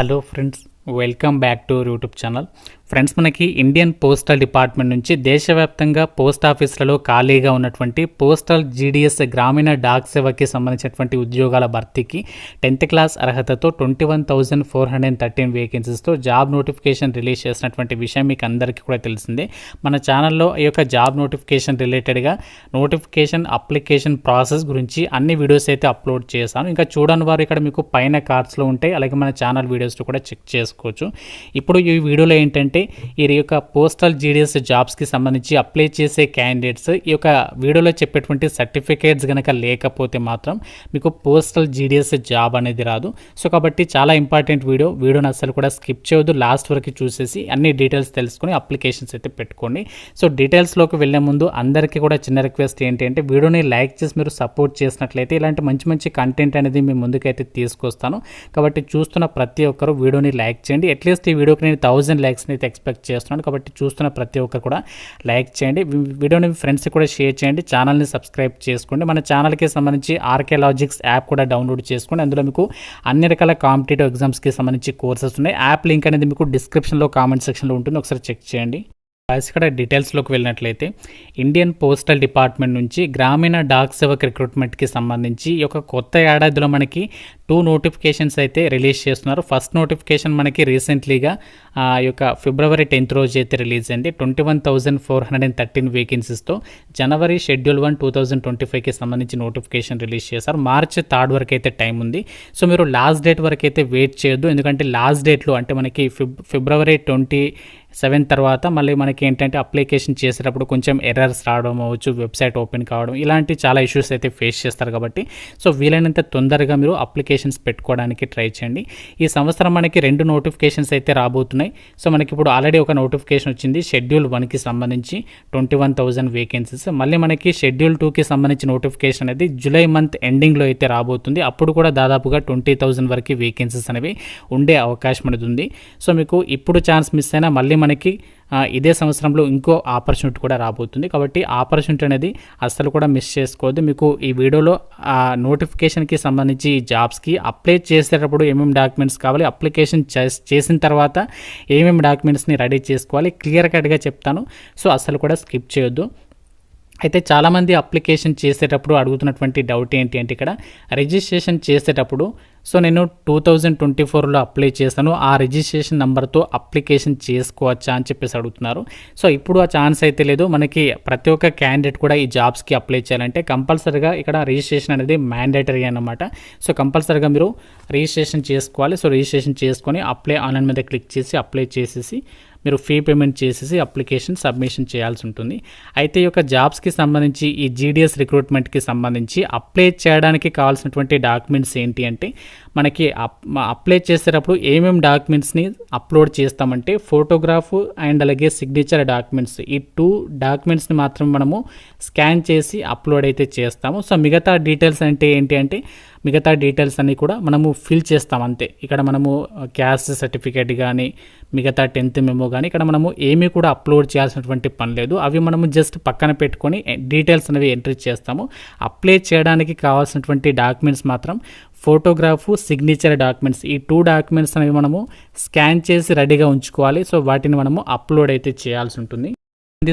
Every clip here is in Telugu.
Hello friends, welcome back to YouTube channel. Friends, మనకి ఇండియన్ పోస్టల్ డిపార్ట్మెంట్ నుంచి దేశవ్యాప్తంగా పోస్ట్ ఆఫీసులలో ఖాళీగా ఉన్నటువంటి పోస్టల్ జీడీఎస్ గ్రామీణ డాక్ సేవకి సంబంధించినటువంటి ఉద్యోగాల భర్తీకి 10th క్లాస్ అర్హతతో 21,413 వేకెన్సీస్తో జాబ్ నోటిఫికేషన్ రిలీజ్ చేసినటువంటి విషయం మీకు అందరికీ కూడా తెలిసిందే. మన ఛానల్లో ఈ యొక్క జాబ్ నోటిఫికేషన్ రిలేటెడ్గా నోటిఫికేషన్ అప్లికేషన్ ప్రాసెస్ గురించి అన్ని వీడియోస్ అయితే అప్లోడ్ చేశాను. ఇంకా చూడని వారు ఇక్కడ మీకు పైన కార్డ్స్లో ఉంటాయి, అలాగే మన ఛానల్ వీడియోస్లో కూడా చెక్ చేసుకోవచ్చు. ఇప్పుడు ఈ వీడియోలో ఏంటంటే ఈ యొక్క పోస్టల్ జీడీఎస్ జాబ్స్కి సంబంధించి అప్లై చేసే క్యాండిడేట్స్ ఈ యొక్క వీడియోలో చెప్పేటువంటి సర్టిఫికేట్స్ కనుక లేకపోతే మాత్రం మీకు పోస్టల్ జీడీఎస్ జాబ్ అనేది రాదు. సో కాబట్టి చాలా ఇంపార్టెంట్ వీడియోని అసలు కూడా స్కిప్ చేయొద్దు, లాస్ట్ వరకు చూసేసి అన్ని డీటెయిల్స్ తెలుసుకొని అప్లికేషన్స్ అయితే పెట్టుకోండి. సో డీటెయిల్స్లోకి వెళ్ళే ముందు అందరికీ కూడా చిన్న రిక్వెస్ట్ ఏంటి అంటే వీడియోని లైక్ చేసి మీరు సపోర్ట్ చేసినట్లయితే ఇలాంటి మంచి మంచి కంటెంట్ అనేది మీ ముందుకైతే తీసుకొస్తాను. కాబట్టి చూస్తున్న ప్రతి ఒక్కరు వీడియోని లైక్ చేయండి. అట్లీస్ట్ ఈ వీడియోకి నేను 1000 లైక్స్ని అయితే ఎక్స్పెక్ట్ చేస్తున్నాను. కాబట్టి చూస్తున్న ప్రతి ఒక్కరు కూడా లైక్ చేయండి, వీడియోని ఫ్రెండ్స్కి కూడా షేర్ చేయండి, ఛానల్ని సబ్స్క్రైబ్ చేసుకోండి. మన ఛానల్కి సంబంధించి ఆర్కే లాజిక్స్ యాప్ కూడా డౌన్లోడ్ చేసుకోండి. అందులో మీకు అన్ని రకాల కాంపిటేటివ్ ఎగ్జామ్స్కి సంబంధించి కోర్సెస్ ఉన్నాయి. యాప్ లింక్ అనేది మీకు డిస్క్రిప్షన్లో కామెంట్ సెక్షన్లో ఉంటుంది, ఒకసారి చెక్ చేయండి. ఇక్కడ డీటెయిల్స్లోకి వెళ్ళినట్లయితే ఇండియన్ పోస్టల్ డిపార్ట్మెంట్ నుంచి గ్రామీణ డాక్ సేవక్ రిక్రూట్మెంట్కి సంబంధించి ఈ యొక్క కొత్త ఏడాదిలో మనకి 2 నోటిఫికేషన్స్ అయితే రిలీజ్ చేస్తున్నారు. ఫస్ట్ నోటిఫికేషన్ మనకి రీసెంట్లీగా ఈ యొక్క February 10th రోజు అయితే రిలీజ్ అయింది. 21,413 వేకెన్సీస్తో జనవరి షెడ్యూల్ 1 2025కి సంబంధించి నోటిఫికేషన్ రిలీజ్ చేశారు. మార్చ్ 3 వరకు అయితే టైం ఉంది. సో మీరు లాస్ట్ డేట్ వరకు అయితే వెయిట్ చేయొద్దు, ఎందుకంటే లాస్ట్ డేట్లో అంటే మనకి February 27 తర్వాత మళ్ళీ మనకి ఏంటంటే అప్లికేషన్ చేసేటప్పుడు కొంచెం ఎర్రర్స్ రావడం అవ్వచ్చు, వెబ్సైట్ ఓపెన్ కావడం, ఇలాంటి చాలా ఇష్యూస్ అయితే ఫేస్ చేస్తారు. కాబట్టి సో వీలైనంత తొందరగా మీరు అప్లికేషన్స్ పెట్టుకోవడానికి ట్రై చేయండి. ఈ సంవత్సరం మనకి 2 నోటిఫికేషన్స్ అయితే రాబోతున్నాయి. సో మనకి ఇప్పుడు ఆల్రెడీ ఒక నోటిఫికేషన్ వచ్చింది షెడ్యూల్ 1కి సంబంధించి 21,000 వేకెన్సీస్. మళ్ళీ మనకి షెడ్యూల్ 2కి సంబంధించి నోటిఫికేషన్ అనేది జూలై మంత్ ఎండింగ్లో అయితే రాబోతుంది. అప్పుడు కూడా దాదాపుగా 20,000 వరకు వేకెన్సీస్ అనేవి ఉండే అవకాశం అనేది ఉంది. సో మీకు ఇప్పుడు ఛాన్స్ మిస్ అయినా మళ్ళీ మనకి ఇదే సంవత్సరంలో ఇంకో ఆపర్చునిటీ కూడా రాబోతుంది. కాబట్టి ఆపర్చునిటీ అనేది అస్సలు కూడా మిస్ చేసుకోవద్దు. మీకు ఈ వీడియోలో నోటిఫికేషన్కి సంబంధించి జాబ్స్కి అప్లై చేసేటప్పుడు ఏమేమి డాక్యుమెంట్స్ కావాలి, అప్లికేషన్ చేసిన తర్వాత ఏమేమి డాక్యుమెంట్స్ని రెడీ చేసుకోవాలి క్లియర్ కట్గా చెప్తాను. సో అస్సలు కూడా స్కిప్ చేయొద్దు. అయితే చాలామంది అప్లికేషన్ చేసేటప్పుడు అడుగుతున్నటువంటి డౌట్ ఏంటి అంటే ఇక్కడ రిజిస్ట్రేషన్ చేసేటప్పుడు సో నేను 2024లో అప్లై చేశాను, ఆ రిజిస్ట్రేషన్ నెంబర్తో అప్లికేషన్ చేసుకోవచ్చా అని చెప్పేసి అడుగుతున్నారు. సో ఇప్పుడు ఆ ఛాన్స్ అయితే లేదు. మనకి ప్రతి ఒక్క క్యాండిడేట్ కూడా ఈ జాబ్స్కి అప్లై చేయాలంటే కంపల్సరీగా ఇక్కడ రిజిస్ట్రేషన్ అనేది మ్యాండేటరీ అన్నమాట. సో కంపల్సరీగా మీరు రిజిస్ట్రేషన్ చేసుకోవాలి. సో రిజిస్ట్రేషన్ చేసుకొని అప్లై ఆన్లైన్ మీద క్లిక్ చేసి అప్లై చేసేసి మీరు ఫీ పేమెంట్ చేసేసి అప్లికేషన్ సబ్మిషన్ చేయాల్సి ఉంటుంది. అయితే ఈ యొక్క జాబ్స్కి సంబంధించి ఈ జీడీఎస్ రిక్రూట్మెంట్కి సంబంధించి అప్లై చేయడానికి కావాల్సినటువంటి డాక్యుమెంట్స్ ఏంటి అంటే మనకి అప్లై చేసేటప్పుడు ఏమేమి డాక్యుమెంట్స్ని అప్లోడ్ చేస్తామంటే ఫోటోగ్రాఫ్ అండ్ అలాగే సిగ్నేచర్ డాక్యుమెంట్స్, ఈ 2 డాక్యుమెంట్స్ని మాత్రం మనము స్కాన్ చేసి అప్లోడ్ అయితే చేస్తాము. సో మిగతా డీటెయిల్స్ అంటే ఏంటి అంటే మిగతా డీటెయిల్స్ అన్నీ కూడా మనము ఫిల్ చేస్తాం అంతే. ఇక్కడ మనము క్యాస్ట్ సర్టిఫికేట్ కానీ మిగతా 10th మెమో కానీ ఇక్కడ మనము ఏమీ కూడా అప్లోడ్ చేయాల్సినటువంటి పని లేదు. అవి మనము జస్ట్ పక్కన పెట్టుకొని డీటెయిల్స్ అనేవి ఎంట్రీ చేస్తాము. అప్లై చేయడానికి కావాల్సినటువంటి డాక్యుమెంట్స్ మాత్రం ఫోటోగ్రాఫ్, సిగ్నేచర్ డాక్యుమెంట్స్, ఈ 2 డాక్యుమెంట్స్ అనేవి మనము స్కాన్ చేసి రెడీగా ఉంచుకోవాలి. సో వాటిని మనము అప్లోడ్ అయితే చేయాల్సి ఉంటుంది.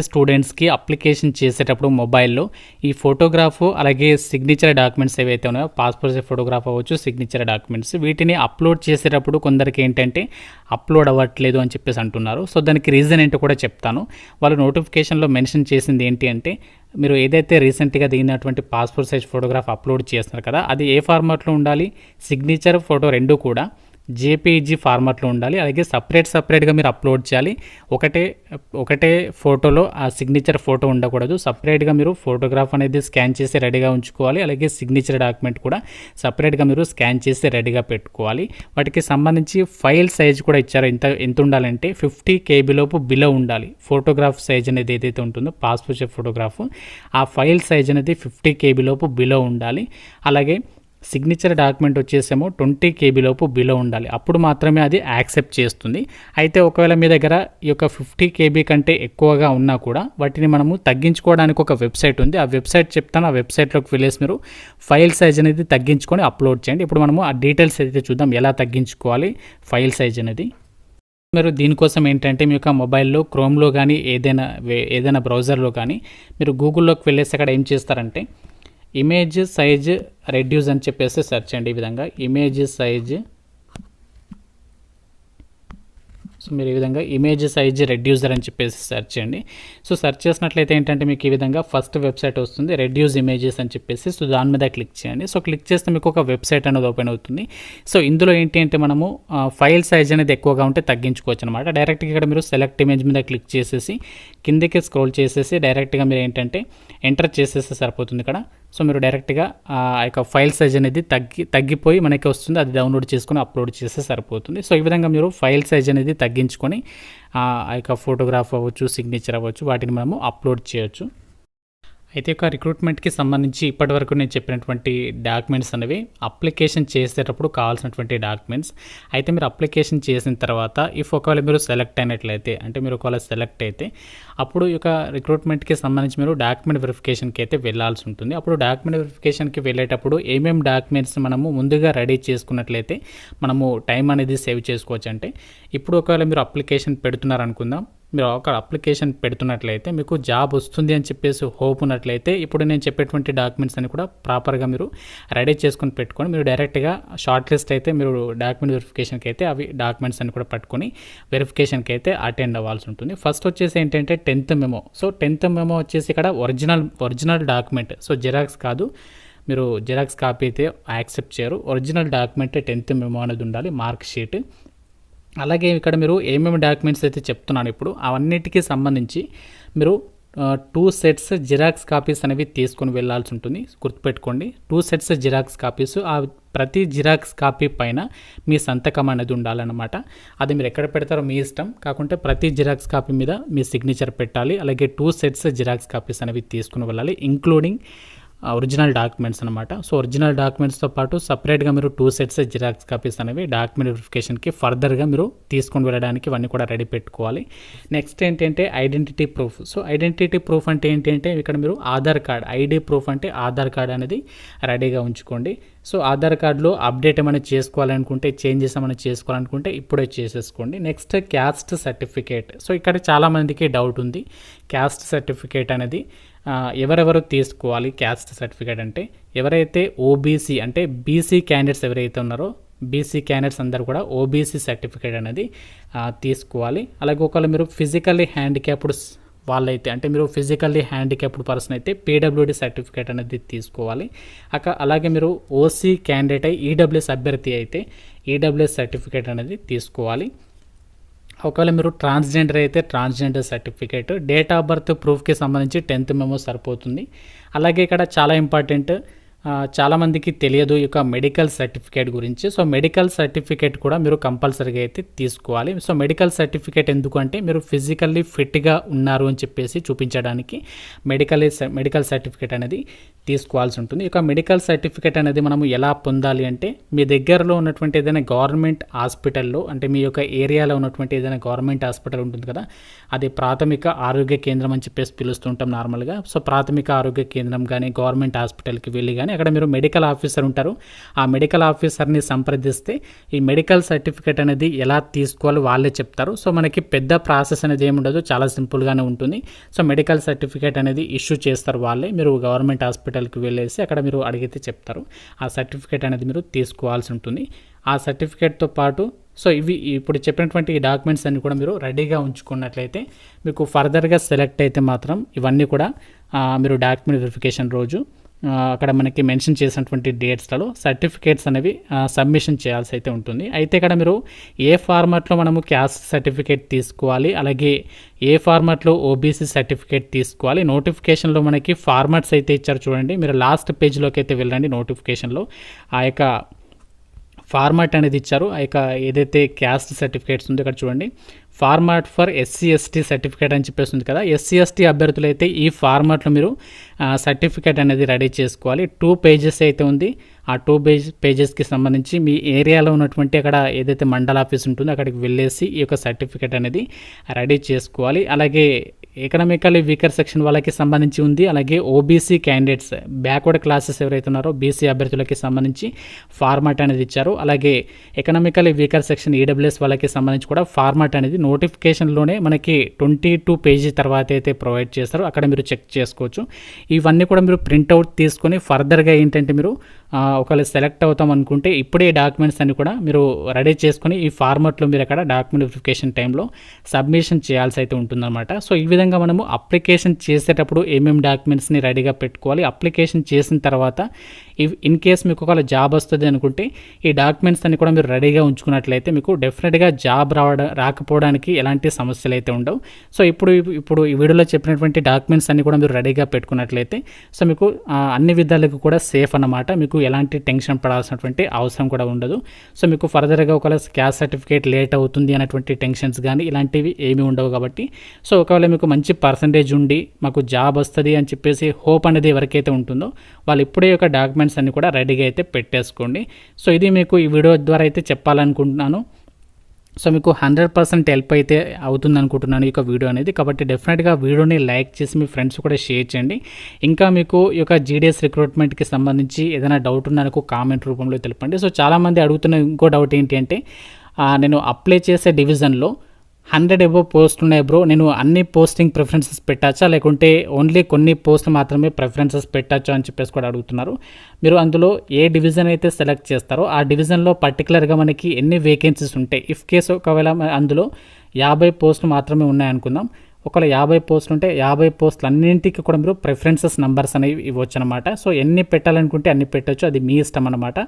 స్టూడెంట్స్కి అప్లికేషన్ చేసేటప్పుడు మొబైల్లో ఈ ఫోటోగ్రాఫ్ అలాగే సిగ్నేచర్ డాక్యుమెంట్స్ ఏవైతే ఉన్నాయో పాస్పోర్ట్ సైజ్ ఫోటోగ్రాఫ్ అవ్వచ్చు, సిగ్నేచర్ డాక్యుమెంట్స్, వీటిని అప్లోడ్ చేసేటప్పుడు కొందరికి ఏంటంటే అప్లోడ్ అవ్వట్లేదు అని చెప్పేసి అంటున్నారు. సో దానికి రీజన్ ఏంటో కూడా చెప్తాను. వాళ్ళు నోటిఫికేషన్లో మెన్షన్ చేసింది ఏంటి అంటే మీరు ఏదైతే రీసెంట్గా దిగినటువంటి పాస్పోర్ట్ సైజ్ ఫోటోగ్రాఫ్ అప్లోడ్ చేస్తున్నారు కదా, అది ఏ ఫార్మాట్లో ఉండాలి, సిగ్నేచర్ ఫోటో 2 కూడా జేపీఈజీ ఫార్మాట్లో ఉండాలి. అలాగే సపరేట్గా మీరు అప్లోడ్ చేయాలి. ఒకటే ఫోటోలో ఆ సిగ్నేచర్ ఫోటో ఉండకూడదు. సపరేట్గా మీరు ఫోటోగ్రాఫ్ అనేది స్కాన్ చేసి రెడీగా ఉంచుకోవాలి. అలాగే సిగ్నేచర్ డాక్యుమెంట్ కూడా సపరేట్గా మీరు స్కాన్ చేసి రెడీగా పెట్టుకోవాలి. వాటికి సంబంధించి ఫైల్ సైజ్ కూడా ఇచ్చారు. ఎంత ఉండాలంటే 50 KB లోపు బిలో ఉండాలి. ఫోటోగ్రాఫ్ సైజ్ అనేది ఏదైతే ఉంటుందో పాస్పోర్ట్ సైజ్ ఫోటోగ్రాఫ్, ఆ ఫైల్ సైజ్ అనేది 50 KB లోపు బిలో ఉండాలి. అలాగే సిగ్నేచర్ డాక్యుమెంట్ వచ్చేసేమో 20 KB లోపు బిలో ఉండాలి, అప్పుడు మాత్రమే అది యాక్సెప్ట్ చేస్తుంది. అయితే ఒకవేళ మీ దగ్గర ఈ యొక్క 50 KB కంటే ఎక్కువగా ఉన్నా కూడా వాటిని మనము తగ్గించుకోవడానికి ఒక వెబ్సైట్ ఉంది. ఆ వెబ్సైట్ చెప్తాను, ఆ వెబ్సైట్లోకి వెళ్ళేసి మీరు ఫైల్ సైజ్ అనేది తగ్గించుకొని అప్లోడ్ చేయండి. ఇప్పుడు మనము ఆ డీటెయిల్స్ అయితే చూద్దాం, ఎలా తగ్గించుకోవాలి ఫైల్ సైజ్ అనేది. మీరు దీనికోసం ఏంటంటే మీ యొక్క మొబైల్లో క్రోమ్లో కానీ ఏదైనా బ్రౌజర్లో కానీ మీరు గూగుల్లోకి వెళ్ళేసి అక్కడ ఏం చేస్తారంటే ఇమేజ్ సైజ్ రెడ్యూస్ అని చెప్పేసి సెర్చ్ చేయండి. ఈ విధంగా ఇమేజ్ సైజ్, సో మీరు ఈ విధంగా ఇమేజ్ సైజ్ రెడ్యూసర్ అని చెప్పేసి సెర్చ్ చేయండి. సో సెర్చ్ చేసినట్లయితే ఏంటంటే మీకు ఈ విధంగా ఫస్ట్ వెబ్సైట్ వస్తుంది, రెడ్యూస్ ఇమేజెస్ అని చెప్పేసి. సో దాని మీద క్లిక్ చేయండి. సో క్లిక్ చేస్తే మీకు ఒక వెబ్సైట్ అనేది ఓపెన్ అవుతుంది. సో ఇందులో ఏంటి అంటే మనము ఫైల్ సైజ్ అనేది ఎక్కువగా ఉంటే తగ్గించుకోవచ్చు అనమాట. డైరెక్ట్గా ఇక్కడ మీరు సెలెక్ట్ ఇమేజ్ మీద క్లిక్ చేసేసి కిందకి స్క్రోల్ చేసేసి డైరెక్ట్గా మీరు ఏంటంటే ఎంటర్ చేసేస్తే సరిపోతుంది ఇక్కడ. సో మీరు డైరెక్ట్గా ఆ యొక్క ఫైల్ సైజ్ అనేది తగ్గిపోయి మనకి వస్తుంది, అది డౌన్లోడ్ చేసుకొని అప్లోడ్ చేస్తే సరిపోతుంది. సో ఈ విధంగా మీరు ఫైల్ సైజ్ అనేది తగ్గించుకొని ఆ యొక్క ఫోటోగ్రాఫ్ అవ్వచ్చు, సిగ్నేచర్ అవ్వచ్చు, వాటిని మనము అప్లోడ్ చేయొచ్చు. అయితే ఒక రిక్రూట్మెంట్కి సంబంధించి ఇప్పటివరకు నేను చెప్పినటువంటి డాక్యుమెంట్స్ అనేవి అప్లికేషన్ చేసేటప్పుడు కావాల్సినటువంటి డాక్యుమెంట్స్. అయితే మీరు అప్లికేషన్ చేసిన తర్వాత ఒకవేళ మీరు సెలెక్ట్ అయినట్లయితే, అంటే మీరు ఒకవేళ సెలెక్ట్ అయితే అప్పుడు ఈ యొక్క రిక్రూట్మెంట్కి సంబంధించి మీరు డాక్యుమెంట్ వెరిఫికేషన్కి అయితే వెళ్ళాల్సి ఉంటుంది. అప్పుడు డాక్యుమెంట్ వెరిఫికేషన్కి వెళ్ళేటప్పుడు ఏమేమి డాక్యుమెంట్స్ మనము ముందుగా రెడీ చేసుకున్నట్లయితే మనము టైం అనేది సేవ్ చేసుకోవచ్చు. అంటే ఇప్పుడు ఒకవేళ మీరు అప్లికేషన్ పెడుతున్నారనుకుందాం, మీరు ఒక అప్లికేషన్ పెడుతున్నట్లయితే మీకు జాబ్ వస్తుంది అని చెప్పేసి హోప్ ఉన్నట్లయితే ఇప్పుడు నేను చెప్పేటువంటి డాక్యుమెంట్స్ అని కూడా ప్రాపర్గా మీరు రెడీ చేసుకొని పెట్టుకొని మీరు డైరెక్ట్గా షార్ట్ లిస్ట్ అయితే మీరు డాక్యుమెంట్ వెరిఫికేషన్కి అయితే అవి డాక్యుమెంట్స్ అని కూడా పట్టుకొని వెరిఫికేషన్కి అయితే అటెండ్ అవ్వాల్సి ఉంటుంది. ఫస్ట్ వచ్చేసి ఏంటంటే 10th memo. So 10th memo వచ్చేసి ఇక్కడ ఒరిజినల్ డాక్యుమెంట్, సో జిరాక్స్ కాదు, మీరు జిరాక్స్ కాపీ అయితే యాక్సెప్ట్ చేయరు. ఒరిజినల్ డాక్యుమెంట్ 10th మెమో అనేది ఉండాలి, మార్క్ షీట్. అలాగే ఇక్కడ మీరు ఏమేమి డాక్యుమెంట్స్ అయితే చెప్తున్నాను ఇప్పుడు అవన్నిటికీ సంబంధించి మీరు 2 sets జిరాక్స్ కాపీస్ అనేవి తీసుకొని వెళ్ళాల్సి ఉంటుంది. గుర్తుపెట్టుకోండి, 2 sets జిరాక్స్ కాపీస్. ఆ ప్రతి జిరాక్స్ కాపీ పైన మీ సంతకం అనేది ఉండాలన్నమాట. అది మీరు ఎక్కడ పెడతారో మీ ఇష్టం, కాకుంటే ప్రతి జిరాక్స్ కాపీ మీద మీ సిగ్నేచర్ పెట్టాలి. అలాగే 2 sets జిరాక్స్ కాపీస్ అనేవి తీసుకుని వెళ్ళాలి, ఇంక్లూడింగ్ ఒరిజినల్ డాక్యుమెంట్స్ అనమాట. సో ఒరిజినల్ డాక్యుమెంట్స్తో పాటు సపరేట్గా మీరు 2 sets జిరాక్స్ కాపీస్ అనేవి డాక్యుమెంట్ వెరిఫికేషన్కి ఫర్దర్గా మీరు తీసుకొని వెళ్ళడానికి ఇవన్నీ కూడా రెడీ పెట్టుకోవాలి. నెక్స్ట్ ఏంటంటే identity proof. So identity proof అంటే ఏంటంటే ఇక్కడ మీరు ఆధార్ కార్డ్, ఐడి ప్రూఫ్ అంటే ఆధార్ కార్డ్ అనేది రెడీగా ఉంచుకోండి. సో ఆధార్ కార్డులో అప్డేట్ ఏమైనా చేసుకోవాలనుకుంటే, చేంజెస్ ఏమైనా చేసుకోవాలనుకుంటే ఇప్పుడే చేసేసుకోండి. Next caste certificate. సో ఇక్కడ చాలామందికి డౌట్ ఉంది, క్యాస్ట్ సర్టిఫికేట్ అనేది ఎవరెవరు తీసుకోవాలి. క్యాస్ట్ సర్టిఫికేట్ అంటే ఎవరైతే ఓబీసీ అంటే బీసీ క్యాండిడేట్స్ ఎవరైతే ఉన్నారో బీసీ క్యాండిడేట్స్ అందరూ కూడా ఓబీసీ సర్టిఫికేట్ అనేది తీసుకోవాలి. అలాగే ఒకవేళ మీరు ఫిజికల్లీ హ్యాండిక్యాప్డ్ వాళ్ళైతే, అంటే మీరు ఫిజికల్లీ హ్యాండిక్యాప్డ్ పర్సన్ అయితే పీడబ్ల్యూడీ సర్టిఫికేట్ అనేది తీసుకోవాలి. అలాగే మీరు ఓసీ క్యాండిడేట్ అయి ఈడబ్ల్యూఎస్ అభ్యర్థి అయితే ఈడబ్ల్యూఎస్ సర్టిఫికేట్ అనేది తీసుకోవాలి. ఒకవేళ మీరు ట్రాన్స్జెండర్ అయితే transgender certificate. Date of birth ప్రూఫ్కి సంబంధించి 10th మెమో సరిపోతుంది. అలాగే ఇక్కడ చాలా ఇంపార్టెంట్, చాలామందికి తెలియదు ఈ యొక్క మెడికల్ సర్టిఫికేట్ గురించి. సో మెడికల్ సర్టిఫికేట్ కూడా మీరు కంపల్సరీగా అయితే తీసుకోవాలి. సో మెడికల్ సర్టిఫికేట్ ఎందుకు అంటే మీరు ఫిజికల్లీ ఫిట్గా ఉన్నారు అని చెప్పేసి చూపించడానికి మెడికల్ సర్టిఫికేట్ అనేది తీసుకోవాల్సి ఉంటుంది. ఈ యొక్క మెడికల్ సర్టిఫికేట్ అనేది మనము ఎలా పొందాలి అంటే మీ దగ్గరలో ఉన్నటువంటి ఏదైనా గవర్నమెంట్ హాస్పిటల్లో, అంటే మీ యొక్క ఏరియాలో ఉన్నటువంటి ఏదైనా గవర్నమెంట్ హాస్పిటల్ ఉంటుంది కదా, అది ప్రాథమిక ఆరోగ్య కేంద్రం అని చెప్పేసి పిలుస్తుంటాం నార్మల్గా. సో ప్రాథమిక ఆరోగ్య కేంద్రం కానీ గవర్నమెంట్ హాస్పిటల్కి వెళ్ళి కానీ అక్కడ మీరు మెడికల్ ఆఫీసర్ ఉంటారు, ఆ మెడికల్ ఆఫీసర్ని సంప్రదిస్తే ఈ మెడికల్ సర్టిఫికేట్ అనేది ఎలా తీసుకోవాలో వాళ్ళే చెప్తారు. సో మనకి పెద్ద ప్రాసెస్ అనేది ఏముండదు, చాలా సింపుల్గానే ఉంటుంది. సో మెడికల్ సర్టిఫికేట్ అనేది ఇష్యూ చేస్తారు వాళ్ళే. మీరు గవర్నమెంట్ హాస్పిటల్కి వెళ్ళేసి అక్కడ మీరు అడిగితే చెప్తారు. ఆ సర్టిఫికేట్ అనేది మీరు తీసుకోవాల్సి ఉంటుంది. ఆ సర్టిఫికేట్తో పాటు సో ఇవి ఇప్పుడు చెప్పినటువంటి ఈ డాక్యుమెంట్స్ అన్ని కూడా మీరు రెడీగా ఉంచుకున్నట్లయితే మీకు ఫర్దర్గా సెలెక్ట్ అయితే మాత్రం ఇవన్నీ కూడా మీరు డాక్యుమెంట్ వెరిఫికేషన్ రోజు అక్కడ మనకి మెన్షన్ చేసినటువంటి డేట్స్లలో సర్టిఫికేట్స్ అనేవి సబ్మిషన్ చేయాల్సి అయితే ఉంటుంది. అయితే ఇక్కడ మీరు ఏ ఫార్మాట్లో మనము క్యాస్ట్ సర్టిఫికేట్ తీసుకోవాలి, అలాగే ఏ ఫార్మాట్లో ఓబీసీ సర్టిఫికేట్ తీసుకోవాలి. నోటిఫికేషన్లో మనకి ఫార్మాట్స్ అయితే ఇచ్చారు చూడండి. మీరు లాస్ట్ పేజ్లోకి అయితే వెళ్ళండి. నోటిఫికేషన్లో ఆ యొక్క ఫార్మాట్ అనేది ఇచ్చారు. ఆ యొక్క ఏదైతే క్యాస్ట్ సర్టిఫికేట్స్ ఉందో ఇక్కడ చూడండి, format for SC ST certificate అని చెప్పేసి ఉంది కదా. ఎస్సీ ఎస్టీ అభ్యర్థులు అయితే ఈ ఫార్మాట్లో మీరు సర్టిఫికేట్ అనేది రెడీ చేసుకోవాలి. 2 పేజెస్ అయితే ఉంది. ఆ 2 పేజెస్కి సంబంధించి మీ ఏరియాలో ఉన్నటువంటి అక్కడ ఏదైతే మండల ఆఫీస్ ఉంటుందో అక్కడికి వెళ్ళేసి ఈ యొక్క సర్టిఫికేట్ అనేది రెడీ చేసుకోవాలి. అలాగే ఎకనామికల్లీ వీకర్ సెక్షన్ వాళ్ళకి సంబంధించి ఉంది. అలాగే ఓబీసీ క్యాండిడేట్స్ బ్యాక్వర్డ్ క్లాసెస్ ఎవరైతే ఉన్నారో బీసీ అభ్యర్థులకి సంబంధించి ఫార్మాట్ అనేది ఇచ్చారు. అలాగే ఎకనామికల్లీ వీకర్ సెక్షన్ ఈడబ్ల్యూఎస్ వాళ్ళకి సంబంధించి కూడా ఫార్మాట్ అనేది నోటిఫికేషన్లోనే మనకి 22 పేజీ తర్వాత అయితే ప్రొవైడ్ చేస్తారు. అక్కడ మీరు చెక్ చేసుకోవచ్చు. ఇవన్నీ కూడా మీరు ప్రింట్అవుట్ తీసుకొని ఫర్దర్గా ఏంటంటే మీరు ఒకవేళ సెలెక్ట్ అవుతాం అనుకుంటే ఇప్పుడే ఈ డాక్యుమెంట్స్ అన్ని కూడా మీరు రెడీ చేసుకొని ఈ ఫార్మాట్లో మీరు అక్కడ డాక్యుమెంట్ వెరిఫికేషన్ టైంలో సబ్మిషన్ చేయాల్సి అయితే ఉంటుందన్నమాట. సో ఈ విధంగా మనము అప్లికేషన్ చేసేటప్పుడు ఏమేమి డాక్యుమెంట్స్ని రెడీగా పెట్టుకోవాలి. అప్లికేషన్ చేసిన తర్వాత ఇన్ కేస్ మీకు ఒకవేళ జాబ్ వస్తుంది అనుకుంటే ఈ డాక్యుమెంట్స్ అన్ని కూడా మీరు రెడీగా ఉంచుకున్నట్లయితే మీకు డెఫినెట్గా జాబ్ రాకపోవడానికి ఎలాంటి సమస్యలు అయితే ఉండవు. సో ఇప్పుడు ఈ వీడియోలో చెప్పినటువంటి డాక్యుమెంట్స్ అన్ని కూడా మీరు రెడీగా పెట్టుకున్నట్లయితే సో మీకు అన్ని విధాలకు కూడా సేఫ్ అన్నమాట. మీకు ఎలాంటి టెన్షన్ పడాల్సినటువంటి అవసరం కూడా ఉండదు. సో మీకు ఫర్దర్గా ఒకవేళ క్యాస్ట్ సర్టిఫికేట్ లేట్ అవుతుంది అనేటువంటి టెన్షన్స్ కానీ ఇలాంటివి ఏమీ ఉండవు కాబట్టి సో ఒకవేళ మీకు మంచి పర్సంటేజ్ ఉండి మాకు జాబ్ వస్తుంది అని చెప్పేసి హోప్ అనేది ఎవరికైతే ఉంటుందో వాళ్ళు ఇప్పుడే ఒక డాక్యుమెంట్స్ అన్ని కూడా రెడీగా అయితే పెట్టేసుకోండి. సో ఇది మీకు ఈ వీడియో ద్వారా అయితే చెప్పాలనుకుంటున్నాను. సో మీకు 100% హెల్ప్ అయితే అవుతుంది అనుకుంటున్నాను ఈ యొక్క వీడియో అనేది. కాబట్టి డెఫినెట్గా వీడియోని లైక్ చేసి మీ ఫ్రెండ్స్ కూడా షేర్ చేయండి. ఇంకా మీకు ఈ యొక్క జీడీఎస్ రిక్రూట్మెంట్కి సంబంధించి ఏదైనా డౌట్ ఉన్నా నాకు కామెంట్ రూపంలో తెలపండి. సో చాలామంది అడుగుతున్న ఇంకో డౌట్ ఏంటి అంటే నేను అప్లై చేసే డివిజన్లో 100 అబోవ్ పోస్ట్ ఉన్నాయి బ్రో, నేను అన్ని పోస్టింగ్ ప్రిఫరెన్సెస్ పెట్టచ్చా లేకుంటే ఓన్లీ కొన్ని పోస్టులు మాత్రమే ప్రిఫరెన్సెస్ పెట్టచ్చా అని చెప్పేసి కూడా అడుగుతున్నారు. మీరు అందులో ఏ డివిజన్ అయితే సెలెక్ట్ చేస్తారో ఆ డివిజన్లో పర్టికులర్గా మనకి ఎన్ని వేకెన్సీస్ ఉంటాయి. ఇఫ్ కేసు ఒకవేళ అందులో 50 పోస్టులు మాత్రమే ఉన్నాయనుకుందాం. ఒకవేళ 50 పోస్టులు ఉంటే 50 పోస్టులు అన్నింటికి కూడా మీరు ప్రిఫరెన్సెస్ నెంబర్స్ అనేవి ఇవ్వచ్చు అనమాట. సో ఎన్ని పెట్టాలనుకుంటే అన్ని పెట్టవచ్చు, అది మీ ఇష్టం అనమాట.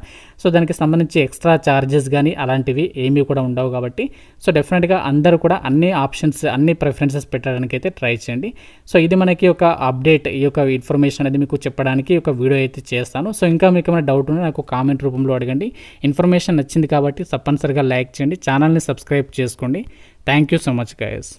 సో దానికి సంబంధించి ఎక్స్ట్రా ఛార్జెస్ కానీ అలాంటివి ఏమీ కూడా ఉండవు కాబట్టి సో డెఫినెట్గా అందరూ కూడా అన్ని ఆప్షన్స్ అన్ని ప్రిఫరెన్సెస్ పెట్టడానికి అయితే ట్రై చేయండి. సో ఇది మనకి ఒక అప్డేట్, ఈ యొక్క ఇన్ఫర్మేషన్ అనేది మీకు చెప్పడానికి ఒక వీడియో అయితే చేస్తాను. సో ఇంకా మీకు ఏమైనా డౌట్ ఉన్నా నాకు కామెంట్ రూపంలో అడగండి. ఇన్ఫర్మేషన్ నచ్చింది కాబట్టి తప్పనిసరిగా లైక్ చేయండి, ఛానల్ని సబ్స్క్రైబ్ చేసుకోండి. Thank you so much guys.